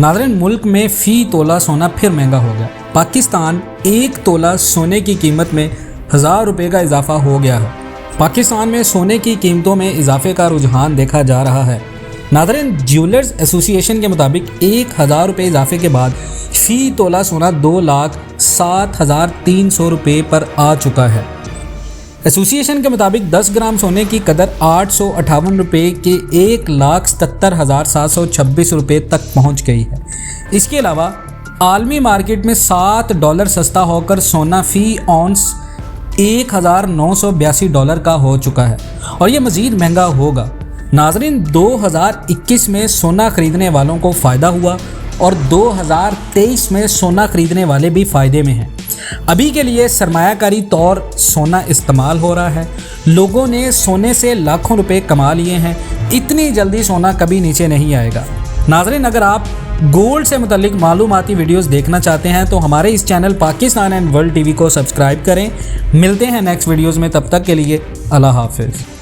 नाज़रीन, मुल्क में फ़ी तोला सोना फिर महंगा हो गया। पाकिस्तान 1 तोला सोने की कीमत में 1000 रुपये का इजाफा हो गया है। पाकिस्तान में सोने की कीमतों में इजाफे का रुझान देखा जा रहा है। नाज़रीन, ज्वेलर्स एसोसिएशन के मुताबिक 1000 रुपये इजाफे के बाद फ़ी तोला सोना 2,07,300 रुपये पर आ चुका है। एसोसिएशन के मुताबिक 10 ग्राम सोने की कदर 858 रुपये के 1,77,726 रुपये तक पहुंच गई है। इसके अलावा आलमी मार्केट में $7 सस्ता होकर सोना फ़ी औंस $1,982 का हो चुका है और ये मज़ीद महंगा होगा। नाज़रीन, 2021 में सोना खरीदने वालों को फ़ायदा हुआ और 2023 में सोना खरीदने वाले भी फ़ायदे में हैं। अभी के लिए सरमायाकारी तौर सोना इस्तेमाल हो रहा है। लोगों ने सोने से लाखों रुपए कमा लिए हैं। इतनी जल्दी सोना कभी नीचे नहीं आएगा। नाज़रीन, अगर आप गोल्ड से मुतल्लिक मालूमाती वीडियोस देखना चाहते हैं तो हमारे इस channel Pakistan and world TV को सब्सक्राइब करें। मिलते हैं नेक्स्ट वीडियोस में, तब तक के लिए अल्लाह हाफिज़।